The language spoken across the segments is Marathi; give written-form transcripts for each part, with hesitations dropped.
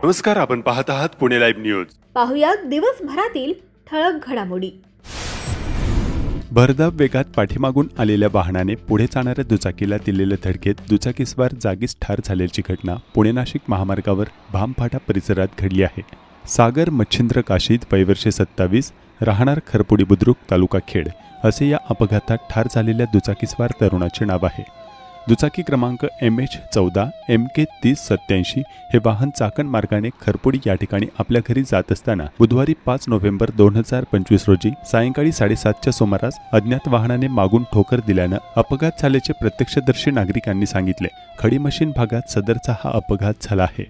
नमस्कार, आपण पाहत आहात पुणे लाईव्ह न्यूज. पाहुयात दिवसभरातील ठळक घडामोडी. भरधाव वेगात पाठीमागून आलेल्या वाहनाने पुढे जाणाऱ्या दुचाकीला दिलेल्या धडकेत दुचाकीस्वार जागीच ठार झाल्याची घटना पुणे नाशिक महामार्गावर भामफाटा परिसरात घडली आहे. सागर मच्छिंद्र काशीद, वय वर्ष 27, राहणार खरपुडी बुद्रुक, तालुका खेड, असे या अपघातात ठार झालेल्या दुचाकीस्वार तरुणाचे नाव आहे. दुचाकी क्रमांक MH14 MK 3087 हे वाहन चाकण मार्गाने खरपुडी या ठिकाणी आपल्या घरी जात असताना बुधवारी 5 नोव्हेंबर 2025 रोजी सायंकाळी 7:30च्या सुमारास अज्ञात वाहनाने मागून ठोकर दिल्यानं अपघात झाल्याचे प्रत्यक्षदर्शी नागरिकांनी सांगितले. खडी मशीन भागात सदरचा हा अपघात झाला आहे.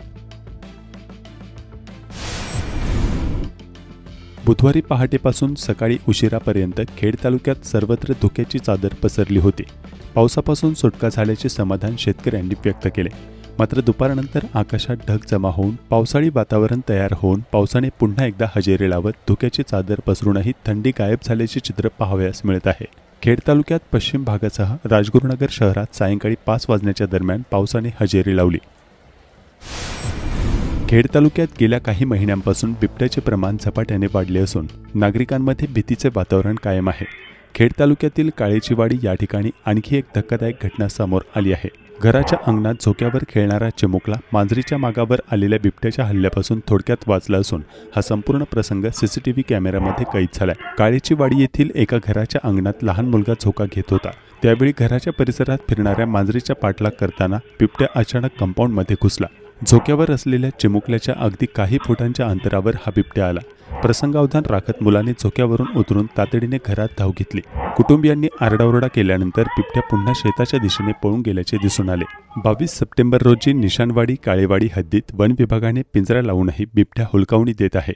बुधवारी पहाटेपासून सकाळी उशिरापर्यंत खेड तालुक्यात सर्वत्र धुक्याची चादर पसरली होती. पावसापासून सुटका झाल्याचे समाधान शेतकऱ्यांनी व्यक्त केले. मात्र दुपारनंतर आकाशात ढग जमा होऊन पावसाळी वातावरण तयार होऊन पावसाने पुन्हा एकदा हजेरी लावत धुक्याची चादर पसरूनही थंडी गायब झाल्याचे चित्र पाहावयास मिळत आहे. खेड तालुक्यात पश्चिम भागासह राजगुरुनगर शहरात सायंकाळी 5 वाजण्याच्या दरम्यान पावसाने हजेरी लावली. खेड तालुक्यात गेल्या काही महिन्यांपासून बिबट्याचे प्रमाण झपाट्याने वाढले असून नागरिकांमध्ये भीतीचे वातावरण कायम आहे. खेड तालुक्यातील काळेचीवाडी या ठिकाणी आणखी एक धक्कादायक घटना समोर आली आहे. घराच्या अंगणात झोक्यावर खेळणारा चिमुकला मांजरीच्या मागावर आलेल्या बिबट्याच्या हल्ल्यापासून थोडक्यात वाचला असून हा संपूर्ण प्रसंग CCTV कॅमेऱ्यामध्ये कैद झालाय. काळेचीवाडी येथील एका घराच्या अंगणात लहान मुलगा झोका घेत होता. त्यावेळी घराच्या परिसरात फिरणाऱ्या मांजरीचा पाठलाग करताना बिबट्या अचानक कंपाऊंडमध्ये घुसला. झोक्यावर असलेल्या चिमुकल्याच्या अगदी काही फुटांच्या अंतरावर हा बिबट्या आला. प्रसंगावधान राखत मुलाने झोक्यावरून उतरून तातडीने घरात धाव घेतली. कुटुंबियांनी आरडाओरडा केल्यानंतर बिबट्या पुन्हा शेताच्या दिशेने पळून गेल्याचे दिसून आले. 22 सप्टेंबर रोजी निशाणवाडी काळेवाडी हद्दीत वन विभागाने पिंजरा लावूनही बिबट्या हुलकावणी देत आहे.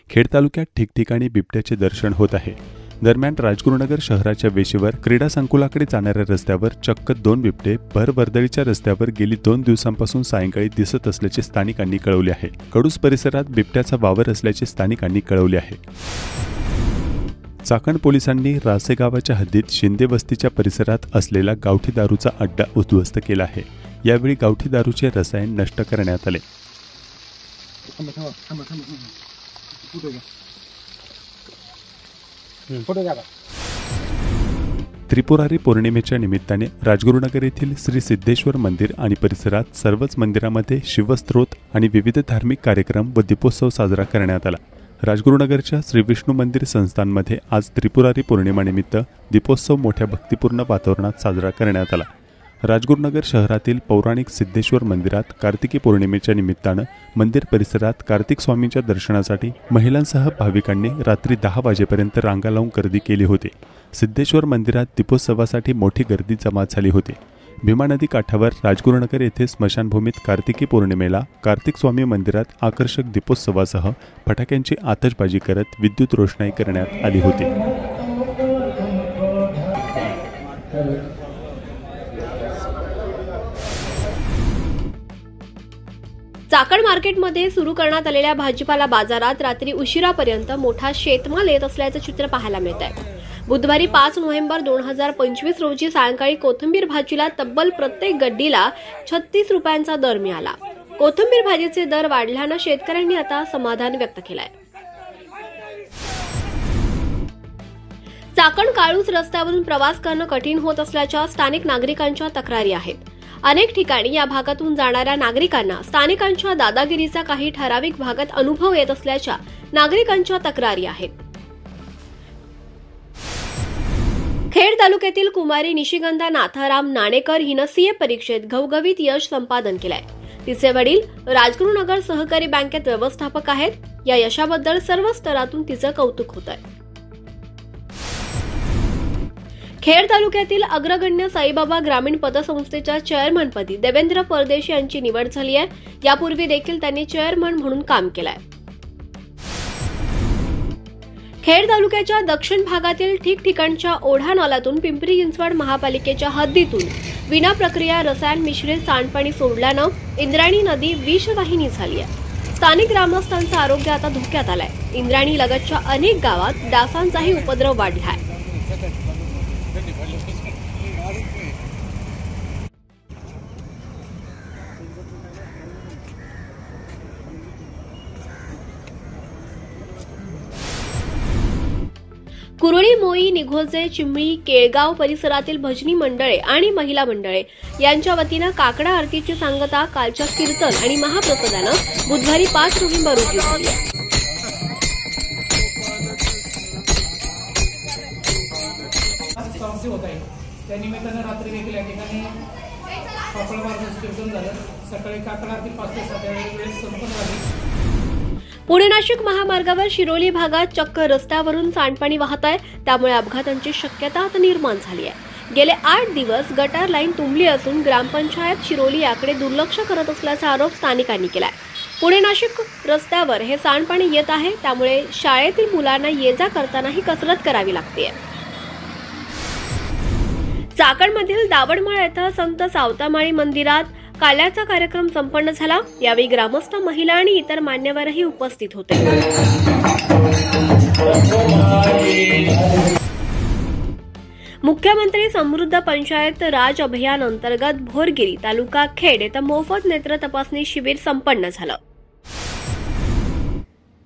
खेड तालुक्यात ठिकठिकाणी बिबट्याचे दर्शन होत आहे. दरम्यान राजगुरुनगर शहराच्या वेशीवर क्रीडा संकुलाकडे जाणाऱ्या रस्त्यावर चक्क 2 बिबटे भर वर्दळीच्या रस्त्यावर गेली 2 दिवसांपासून सायंकाळी दिसत असल्याचे स्थानिकांनी कळवले आहे. कडूस परिसरात बिबट्याचा वावर असल्याचे स्थानिकांनी कळवले आहे. चाकण पोलिसांनी रासे गावाच्या हद्दीत शिंदे वस्तीच्या परिसरात असलेला गावठी दारूचा अड्डा उद्ध्वस्त केला आहे. यावेळी गावठी दारूचे रसायन नष्ट करण्यात आले. त्रिपुरारी पौर्णिमेच्या निमित्ताने राजगुरुनगर येथील श्री सिद्धेश्वर मंदिर आणि परिसरात सर्वच मंदिरांमध्ये शिवस्त्रोत आणि विविध धार्मिक कार्यक्रम व दीपोत्सव साजरा करण्यात आला. राजगुरुनगरच्या श्री विष्णू मंदिर संस्थानमध्ये आज त्रिपुरारी पौर्णिमेनिमित्त दीपोत्सव मोठ्या भक्तिपूर्ण वातावरणात साजरा करण्यात आला. राजगुरुनगर शहरातील पौराणिक सिद्धेश्वर मंदिरात कार्तिकी पौर्णिमेच्या निमित्तानं मंदिर परिसरात कार्तिक स्वामींच्या दर्शनासाठी महिलांसह भाविकांनी रात्री 10 वाजेपर्यंत रांगा लावून गर्दी केली होती. सिद्धेश्वर मंदिरात दीपोत्सवासाठी मोठी गर्दी जमा झाली होती. भीमा नदी काठावर राजगुरुनगर येथे स्मशानभूमीत कार्तिकी पौर्णिमेला कार्तिक स्वामी मंदिरात आकर्षक दीपोत्सवासह फटाक्यांची आतषबाजी करत विद्युत रोषणाई करण्यात आली होती. चाकण मार्केटमध्ये सुरू करण्यात आलेल्या भाजीपाला बाजारात रात्री उशिरापर्यंत मोठा शेतमाल येत असल्याचं चित्र पाहायला मिळत आहे. बुधवारी 5 नोव्हेंबर 2025 रोजी सायंकाळी कोथिंबीर भाजीला तब्बल प्रत्येक गड्डीला 36 रुपयांचा दर मिळाला. कोथिंबीर भाजीचे दर वाढल्यानं शेतकऱ्यांनी आता समाधान व्यक्त केलंय. चाकण काळूस रस्त्यावरून प्रवास करणं कठीण होत असल्याच्या स्थानिक नागरिकांच्या तक्रारी आहेत. अनेक ठिकाणी या भागातून जाणाऱ्या नागरिकांना स्थानिकांच्या दादागिरीचा काही ठराविक भागात अनुभव येत असल्याच्या नागरिकांच्या तक्रारी आहेत. खेड तालुक्यातील कुमारी निशिगंधा नाथाराम नाणेकर हिनं CA परीक्षेत घवघवीत यश संपादन केलंय. तिचे वडील राजगुरुनगर सहकारी बँकेत व्यवस्थापक आहेत. या यशाबद्दल सर्व स्तरातून तिचं कौतुक होत आहे. खेड तालुक्यातील अग्रगण्य साईबाबा ग्रामीण पतसंस्थेच्या चेअरमनपदी देवेंद्र परदेशी यांची निवड झाली आहे. यापूर्वी देखील त्यांनी चेअरमन म्हणून काम केलंय. खेड तालुक्याच्या दक्षिण भागातील ठिकठिकाणच्या ओढा नाल्यातून पिंपरी चिंचवड महापालिकेच्या हद्दीतून विना प्रक्रिया रसायन मिश्रित सांडपाणी सोडल्यानं इंद्रायणी नदी विषवाहिनी झाली आहे. स्थानिक ग्रामस्थांचं आरोग्य आता धोक्यात आलंय. इंद्रायणी लगतच्या अनेक गावात डासांचाही उपद्रव वाढलाय. शिरोली, मोई, निघोजे, चिंबळी, केळगाव परिसरातील भजनी मंडळे आणि महिला मंडळे यांच्या वतीनं काकडा आरतीची सांगता कालच्या कीर्तन आणि महाप्रसादानं बुधवारी 5 नोव्हेंबर रोजी झाली आहे. समाप्ती होत आहे. त्या निमित्तानं रात्री देखील या ठिकाणी पापड मार्गाचं कीर्तन झालं. सकाळी काकडा आरती 5 ते 7 या वेळेस संपन्न झाली. पुणे नाशिक महामार्गावर शिरोली भागात चक्क रस्त्यावरून सांडपाणी वाहत आहे, त्यामुळे अपघातांची शक्यता आता निर्माण झाली आहे. गेले 8 दिवस गटार लाईन तुंबली असून ग्रामपंचायत शिरोली याकडे दुर्लक्ष करत असल्याचा आरोप स्थानिकांनी केलाय. पुणे नाशिक रस्त्यावर हे सांडपाणी येत आहे, त्यामुळे शाळेतील मुलांना ये जा करतानाही कसरत करावी लागते. चाकणमधील दावडमाळ येथे संत सावतामाळी मंदिरात काल्याचा कार्यक्रम संपन्न झाला. यावेळी ग्रामस्थ, महिला आणि इतर मान्यवरही उपस्थित होते. मुख्यमंत्री समृद्ध पंचायत राज अभियान अंतर्गत भोरगिरी तालुका खेड येथे मोफत नेत्र तपासणी शिबिर संपन्न झालं.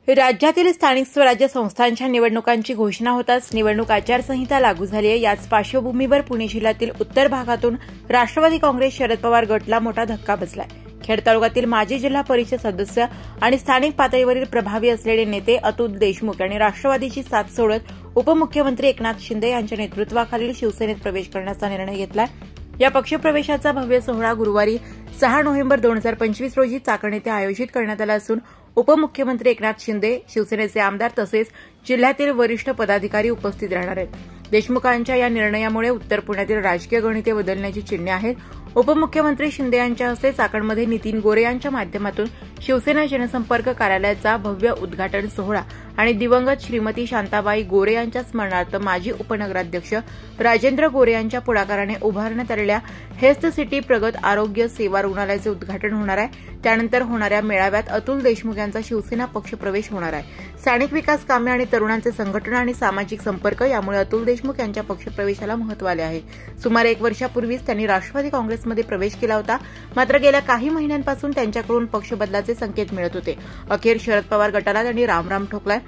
राज्यातील स्थानिक स्वराज्य संस्थांच्या निवडणुकांची घोषणा होताच निवडणूक आचारसंहिता लागू झाली आहे. याच पार्श्वभूमीवर पुणे जिल्ह्यातील उत्तर भागातून राष्ट्रवादी काँग्रेस शरद पवार गटला मोठा धक्का बसलाय. खेड तालुक्यातील माजी जिल्हा परिषद सदस्य आणि स्थानिक पातळीवरील प्रभावी असलेले नेते अतुल देशमुख यांनी राष्ट्रवादीची साथ सोडत उपमुख्यमंत्री एकनाथ शिंदे यांच्या नेतृत्वाखालील शिवसेनेत प्रवेश करण्याचा निर्णय घेतलाय. या पक्षप्रवेशाचा भव्य सोहळा गुरुवारी 6 नोव्हेंबर 2025 रोजी चाकण येथे आयोजित करण्यात आला असून उपमुख्यमंत्री एकनाथ शिंदे, शिवसेनेचे आमदार तसेच जिल्ह्यातील वरिष्ठ पदाधिकारी उपस्थित राहणार आहेत. देशमुखांच्या या निर्णयामुळे उत्तर पुण्यातील राजकीय गणिते बदलण्याची चिन्हे आहेत. उपमुख्यमंत्री शिंदे यांच्या हस्ते चाकणमध्ये नितीन गोरे यांच्या माध्यमातून शिवसेना जनसंपर्क कार्यालयाचा भव्य उद्घाटन सोहळा आणि दिवंगत श्रीमती शांताबाई गोरे यांच्या स्मरणार्थ माजी उपनगराध्यक्ष राजेंद्र गोरे यांच्या पुढाकाराने उभारण्यात आलेल्या हेल्थ सिटी प्रगत आरोग्य सेवा रुग्णालयाचे उद्घाटन होणार आहे. त्यानंतर होणाऱ्या मेळाव्यात अतुल देशमुख यांचा शिवसेना पक्षप्रवेश होणार आहे. स्थानिक विकास कामे आणि तरुणांचे संघटन आणि सामाजिक संपर्क यामुळे अतुल देशमुख यांच्या पक्षप्रवेशाला महत्त्व आले आहे. सुमारे 1 वर्षापूर्वीच त्यांनी राष्ट्रवादी काँग्रेसमध्ये प्रवेश केला होता. मात्र गेल्या काही महिन्यांपासून त्यांच्याकडून पक्ष बदलाचे संकेत मिळत होते. अखेर शरद पवार गटाला त्यांनी रामराम ठोकलाय.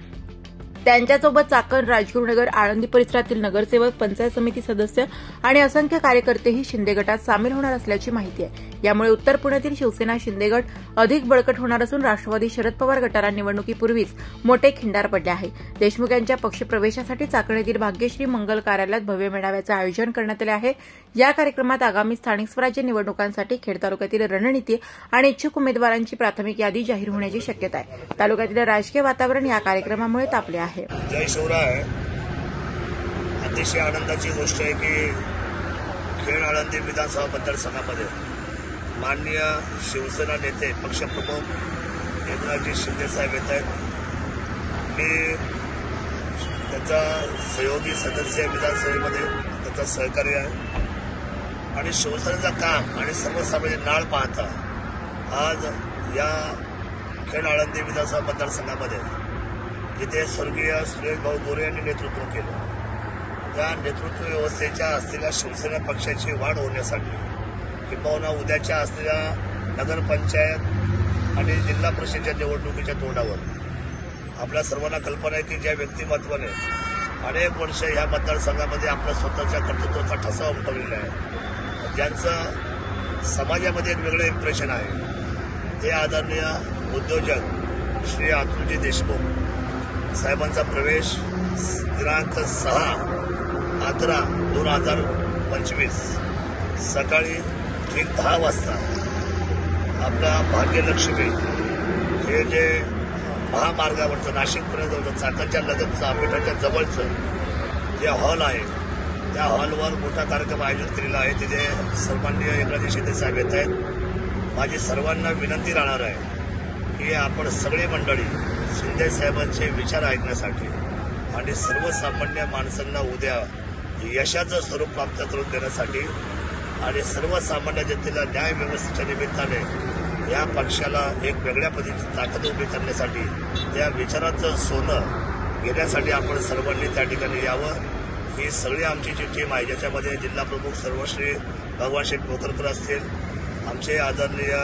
त्यांच्यासोबत चाकण, राजगुरुनगर, आळंदी परिसरातील नगरसेवक, पंचायत समिती सदस्य आणि असंख्य कार्यकर्तेही शिंदे गटात सामील होणार असल्याची माहिती आहे. यामुळे उत्तर पुण्यातील शिवसेना शिंदे गट अधिक बळकट होणार असून राष्ट्रवादी शरद पवार गटाला निवडणुकीपूर्वीच मोठे खिंडार पडले आहे. देशमुख यांच्या पक्षप्रवेशासाठी चाकण येथील भाग्यश्री मंगल कार्यालयात भव्य मेळाव्याचे आयोजन करण्यात आले आहे. या कार्यक्रमात आगामी स्थानिक स्वराज्य निवडणुकांसाठी खेड तालुक्यातील रणनीती आणि इच्छुक उमेदवारांची प्राथमिक यादी जाहीर होण्याची शक्यता आहे. तालुक्यातील राजकीय वातावरण या कार्यक्रमामुळे तापले आहे. जय शिवराय. अतिशय आनंदाची गोष्ट आहे की खेड आळंदी विधानसभा मतदारसंघामध्ये माननीय शिवसेना नेते पक्षप्रमुख एकनाथजी शिंदे साहेब येत आहेत. मी त्यांचा सहयोगी सदस्य विधानसभेमध्ये त्याचा सहकार्य आहे आणि शिवसेनेचं काम आणि सर्वसामान्य नाळ पाहता आज या खेड आळंदी विधानसभा मतदारसंघामध्ये जिथे स्वर्गीय सुरेश भाऊ गोरे यांनी नेतृत्व केलं, त्या नेतृत्व व्यवस्थेच्या असलेल्या शिवसेना पक्षाची वाढ होण्यासाठी किंबहुना उद्याच्या असलेल्या नगरपंचायत आणि जिल्हा परिषदेच्या निवडणुकीच्या तोंडावर आपल्या सर्वांना कल्पना आहे की ज्या व्यक्तिमत्वाने अनेक वर्ष या मतदारसंघामध्ये आपल्या स्वतःच्या कर्तृत्वाचा ठसा उमटवलेला आहे, ज्यांचं समाजामध्ये एक वेगळं इम्प्रेशन आहे, ते आदरणीय उद्योजक श्री अतुलजी देशमुख साहेबांचा प्रवेश दिनांक 6/11/2025 सकाळी ठीक 10 वाजता आपला भाग्यलक्ष्मी हे जे महामार्गावरचं नाशिकपर्यंत चाकणच्या लगतचं आंबेठाच्या जवळचं जे हॉल आहे त्या हॉलवर मोठा कार्यक्रम आयोजित केलेला आहे. तिथे सन्माननीय एकनाथजी शिंदे साहेब येत आहेत. माझी सर्वांना विनंती राहणार आहे की आपण सगळी मंडळी शिंदे साहेबांचे विचार ऐकण्यासाठी आणि सर्वसामान्य माणसांना उद्या यशाचं स्वरूप प्राप्त करून देण्यासाठी आणि सर्वसामान्य जनतेला न्याय व्यवस्थेच्या निमित्ताने या पक्षाला एक वेगळ्या पद्धतीची ताकद उभी करण्यासाठी त्या विचाराचं सोनं घेण्यासाठी आपण सर्वांनी त्या ठिकाणी यावं. ही सगळी आमची जी टीम आहे, ज्याच्यामध्ये जिल्हा प्रमुख सर्वश्री भगवान शेठ पोखरकर असतील, आमचे आदरणीय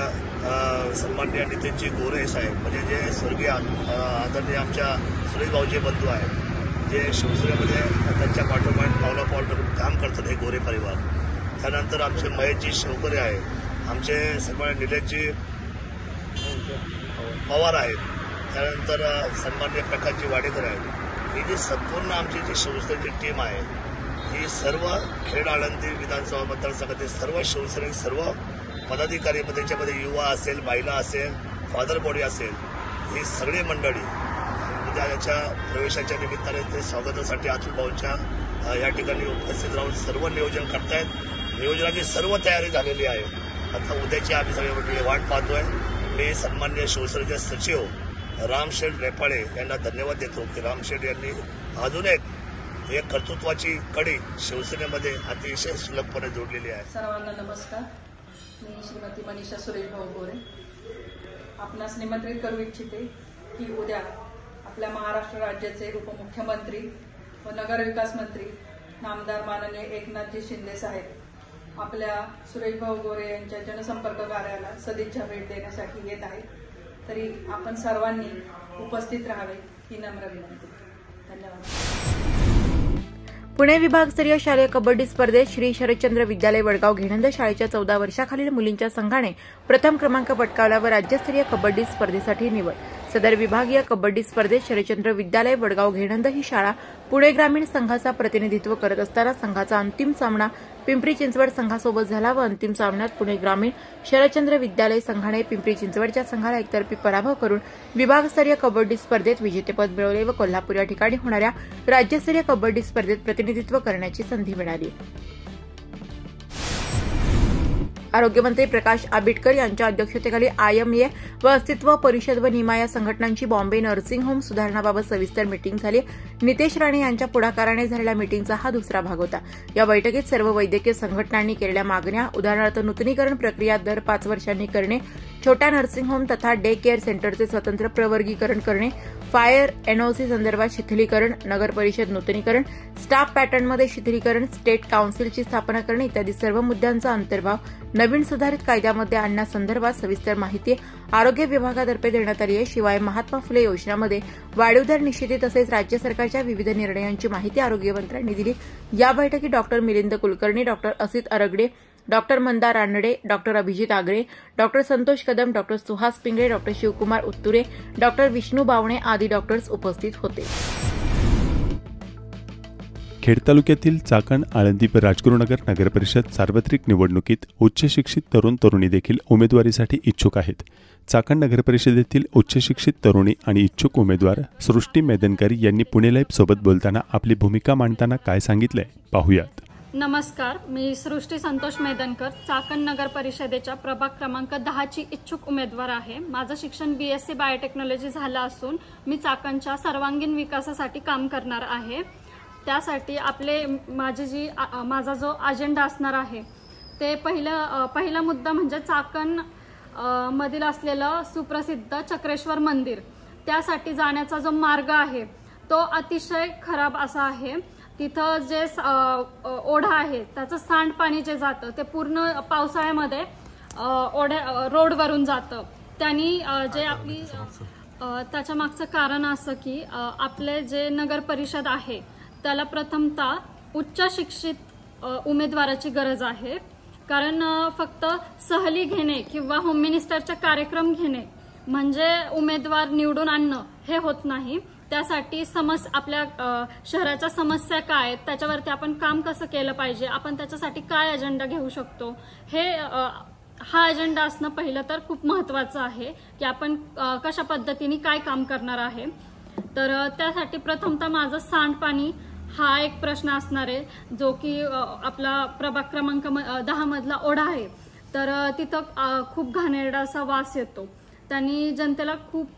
सन्माननीय नितीनजी गोरे साहेब म्हणजे जे स्वर्गीय आदरणीय आमच्या सुरेश भाऊजी बंधू आहेत, जे शिवसेनेमध्ये त्यांच्या पाठोपाठ पावला काम करतात हे गोरे परिवार. त्यानंतर आमचे महेशजी शिवकरे आहे, आमचे सन्मान्य निलेशजी पवार आहेत, त्यानंतर सन्मान्य प्रकाशजी वाडेकर आहेत. ही जी संपूर्ण आमची जी शिवसेनेची टीम आहे ही सर्व खेड आळंदी विधानसभा मतदारसंघातील सर्व शिवसैनिक, सर्व पदाधिकारी, त्याच्यामध्ये युवा असेल, महिला असेल, फादर बॉडी असेल, ही सगळी मंडळी उद्या याच्या प्रवेशाच्या निमित्ताने ते स्वागतासाठी अतुल भाऊंच्या या ठिकाणी उपस्थित राहून सर्व नियोजन करतायत. नियोजनाची सर्व तयारी झालेली आहे. आता उद्याची आम्ही सगळे मंडळी वाट पाहतोय. मी सन्मान्य शिवसेनेचे सचिव रामशेठ रेपाळे यांना धन्यवाद देतो की रामशेठ यांनी अजून एक कर्तृत्वाची कडी शिवसेनेमध्ये अतिशय सुलभपणे जोडलेली आहे. सर्वांना नमस्कार. मी श्रीमती मनीषा सुरेश भाऊ गोरे आपणास निमंत्रित करू इच्छिते की उद्या आपल्या महाराष्ट्र राज्याचे उपमुख्यमंत्री व नगरविकास मंत्री नामदार माननीय एकनाथजी शिंदे साहेब आपल्या सुरेश भाऊ गोरे यांच्या जनसंपर्क कार्यालयाला सदिच्छा भेट देण्यासाठी येत आहेत. तरी आपण सर्वांनी उपस्थित राहावे ही नम्र विनंती. धन्यवाद. पुणे विभागस्तरीय शालेय कबड्डी स्पर्धेत श्री शरदचंद्र विद्यालय वडगाव घेणंद शाळेच्या 14 वर्षाखालील मुलींच्या संघाने प्रथम क्रमांक पटकावला व राज्यस्तरीय कबड्डी स्पर्धेसाठी निवड. सदर विभागीय कबड्डी स्पर्धेत शरदचंद्र विद्यालय वडगाव घेणंद ही शाळा पुणे ग्रामीण संघाचा प्रतिनिधित्व करत असताना संघाचा अंतिम सामना पिंपरी चिंचवड संघासोबत झाला व अंतिम सामन्यात पुणे ग्रामीण शरदचंद्र विद्यालय संघाने पिंपरी चिंचवडच्या संघाला एकतर्फी पराभव करून विभागस्तरीय कबड्डी स्पर्धेत विजेतेपद मिळवले व कोल्हापूर या ठिकाणी होणाऱ्या राज्यस्तरीय कबड्डी स्पर्धेत प्रतिनिधित्व करण्याची संधी मिळाली. आरोग्यमंत्री प्रकाश आंबेडकर यांच्या अध्यक्षतेखाली IMA व अस्तित्व परिषद व निमा या संघटनांची बॉम्बे नर्सिंग होम सुधारणाबाबत सविस्तर मीटिंग झाली. नितेश राणे यांच्या पुढाकाराने झालेल्या मीटिंगचा हा दुसरा भाग होता. या बैठकीत सर्व वैद्यकीय संघटनांनी केलेल्या मागण्या, उदाहरणार्थ नूतनीकरण प्रक्रिया दर 5 वर्षांनी करणे, छोट्या नर्सिंग होम तथा डे केअर सेंटरचे स्वतंत्र प्रवर्गीकरण करणे, फायर NOC संदर्भात शिथिलीकरण, नगर परिषद नूतनीकरण, स्टाफ पॅटर्नमध्ये शिथिलीकरण, स्टेट काउन्सिलची स्थापना करणे इत्यादी सर्व मुद्द्यांचा अंतर्भाव नवीन सुधारित कायद्यामध्ये आणण्यासंदर्भात सविस्तर माहिती आरोग्य विभागातर्फे देण्यात आली आहे. शिवाय महात्मा फुले योजनामध्ये वाढीव दर निश्चिती तसेच राज्य सरकारच्या विविध निर्णयांची माहिती आरोग्यमंत्र्यांनी दिली. या बैठकीत डॉ. मिलिंद कुलकर्णी, डॉ. असित अरगडे, डॉ. मंदा रानडे, डॉ. अभिजित आगरे, डॉ. संतोष कदम, डॉ. सुहास पिंगळे, डॉ. शिवकुमार उत्तुरे, डॉ. विष्णू बावणे आदी डॉक्टर्स उपस्थित होते. खेड तालुक्यातील चाकण, आळंदी व राजगुरुनगर नगरपरिषद सार्वत्रिक निवडणुकीत उच्च शिक्षित तरुण तरुणी देखील उमेदवारीसाठी इच्छुक आहेत. चाकण नगरपरिषदेतील उच्च शिक्षित तरुणी आणि इच्छुक उमेदवार सृष्टी मेदनकर यांनी पुणे लाईव्ह सोबत बोलताना आपली भूमिका मांडताना काय सांगितलंय पाहूयात. नमस्कार, मी सृष्टी संतोष मेदनकर, चाकण नगर परिषदेच्या प्रभाग क्रमांक 10ची इच्छुक उमेदवार आहे. माझं शिक्षण BSc बायोटेक्नॉलॉजी झालं असून मी चाकणच्या सर्वांगीण विकासासाठी काम करणार आहे. त्यासाठी माझा जो अजेंडा असणार आहे ते पहिला मुद्दा म्हणजे चाकण मधील असलेलं सुप्रसिद्ध चक्रेश्वर मंदिर, त्यासाठी जाण्याचा जो मार्ग आहे तो अतिशय खराब असा आहे. तिथं जे ओढा आहे त्याचं सांडपाणी जे जातं ते पूर्ण पावसाळ्यामध्ये रोडवरून जातं. त्यांनी जे आपली त्याच्या मागचं कारण असं की आपले जे नगर परिषद आहे त्याला प्रथमतः उच्च शिक्षित उमेदवाराची गरज आहे. कारण फक्त सहली घेणे किंवा होम मिनिस्टरचा कार्यक्रम घेणे म्हणजे उमेदवार निवडून आणणं हे होत नाही. त्यासाठी आपल्या शहराच्या समस्या काय आहेत, त्याच्यावरती आपण काम कसं केलं पाहिजे, आपण त्याच्यासाठी काय अजेंडा घेऊ शकतो, हा अजेंडा असणं पहिलं तर खूप महत्त्वाचं आहे की आपण कशा पद्धतीने काय काम करणार आहे. तर त्यासाठी प्रथमतः माझं सांडपाणी हा एक प्रश्न असणार आहे, जो की आपला प्रभाग क्रमांक 10 मधला ओढा आहे. तर तिथं खूप घाणेरडा असा वास येतो. त्यांनी जनतेला खूप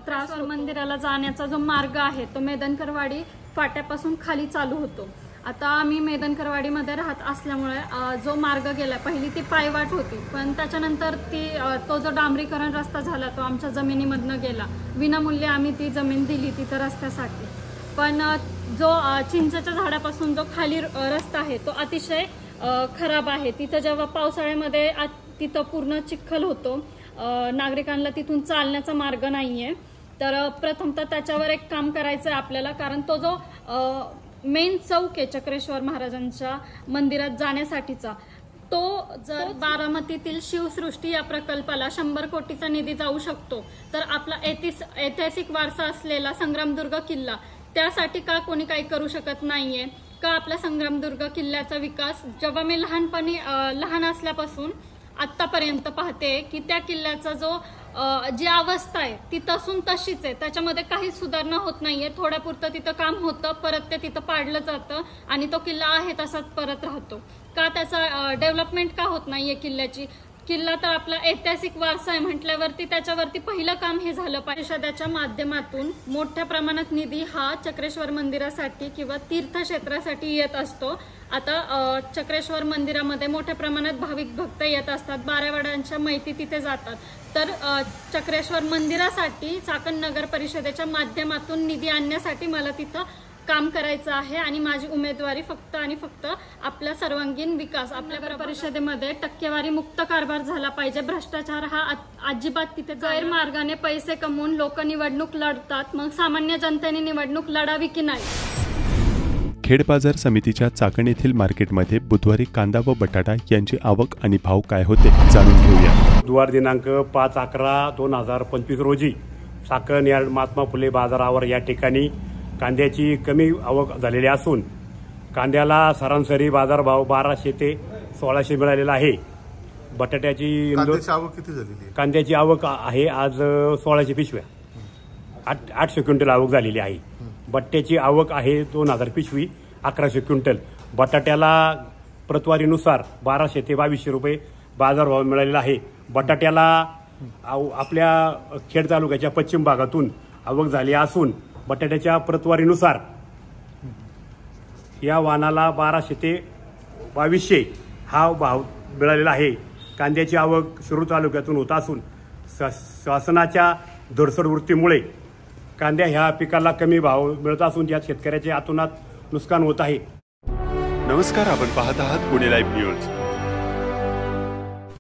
त्रास. मंदिराला जाण्याचा जो मार्ग आहे तो मेदनकरवाडी फाट्यापासून खाली चालू होतो. आता आम्ही मेदनकरवाडीमध्ये राहत असल्यामुळे जो मार्ग गेला, पहिली ती पायवाट होती, पण त्याच्यानंतर तो जो डांबरीकरण रस्ता झाला तो आमच्या जमिनीमधनं गेला. विनामूल्य आम्ही ती जमीन दिली तिथं रस्त्यासाठी. पण जो चिंचेच्या झाडापासून जो खाली रस्ता आहे तो अतिशय खराब आहे. तिथं जेव्हा पावसाळ्यामध्ये तिथं पूर्ण चिखल होतो, नागरिकांना तिथून चालण्याचा मार्ग नाहीये. तर प्रथमतः त्याच्यावर एक काम करायचं आहे आपल्याला, कारण तो जो मेन चौक आहे चक्रेश्वर महाराजांच्या मंदिरात जाण्यासाठीचा, तो जर बारामतीतील शिवसृष्टी या प्रकल्पाला 100 कोटीचा निधी जाऊ शकतो, तर आपला ऐतिहासिक वारसा असलेला संग्रामदुर्ग किल्ला त्यासाठी का कोणी काही करू शकत नाहीये का? आपला संग्रामदुर्ग किल्ल्याचा विकास जेव्हा मी लहान असल्यापासून आतापर्यंत पाहते की त्या किल्ल्याचा जी अवस्था आहे ती तसून तशीच आहे, त्याच्यामध्ये काही सुधारणा होत नाहीये. थोड्यापुरतं तिथं काम होतं, परत ते तिथं पाडलं जातं आणि तो किल्ला आहे तसाच परत राहतो. का त्याचा डेव्हलपमेंट का होत नाहीये किल्ल्याची? किल्ला तर आपला ऐतिहासिक वारसा आहे म्हटल्यावरती त्याच्यावरती पहिलं काम हे झालं पाहिजे. परिषदेच्या माध्यमातून मोठ्या प्रमाणात निधी हा चक्रेश्वर मंदिरासाठी किंवा तीर्थक्षेत्रासाठी येत असतो. आता चक्रेश्वर मंदिरामध्ये मोठ्या प्रमाणात भाविक भक्त येत असतात, बारावाड्यांच्या मैती तिथे जातात. तर चक्रेश्वर मंदिरासाठी चाकण नगर परिषदेच्या माध्यमातून निधी आणण्यासाठी मला तिथं काम करायचं आहे आणि माझी उमेदवारी फक्त आणि फक्त आपला सर्वांगीण विकास. आपल्या परिषदेमध्ये टक्केवारी मुक्त कारभार झाला पाहिजे. भ्रष्टाचार हा अजिबात तिथे गैरमार्गाने पैसे कमवून लोक निवडणूक लढतात, मग सामान्य जनतेने निवडणूक लढावी की नाही? खेड बाजार समितीच्या चाकण येथील मार्केटमध्ये बुधवारी कांदा व बटाटा यांची आवक आणि भाव काय होते जाणून घेऊया. बुधवार दिनांक 5/11/2025 रोजी चाकण यार्ड महात्मा फुले बाजारावर या ठिकाणी कांद्याची कमी आवक झालेली असून कांद्याला सरासरी बाजारभाव 1200 ते 1600 मिळालेला आहे. बटाट्याची आवक किती झालेली आहे? कांद्याची आवक आहे आज 1600 पिशव्या, 800 क्विंटल आवक झालेली आहे. बट्ट्याची आवक आहे 2000 पिशवी, 1100 क्विंटल. बटाट्याला प्रतवारीनुसार 1200 ते 2200 रुपये बाजारभाव मिळालेला आहे. बटाट्याला आपल्या खेड तालुक्याच्या पश्चिम भागातून आवक झाली असून बटाट्याच्या प्रतवारीनुसार या वाहनाला 1200 ते 2200 हा भाव मिळालेला आहे. कांद्याची आवक शिरूर तालुक्यातून होत असून शासनाच्या धडसड वृत्तीमुळे कांद्या ह्या पिकाला कमी भाव मिळत असून यात शेतकऱ्याचे अतोनात नुकसान होत आहे. नमस्कार, आपण पाहत आहात पुणे लाईव्ह न्यूज.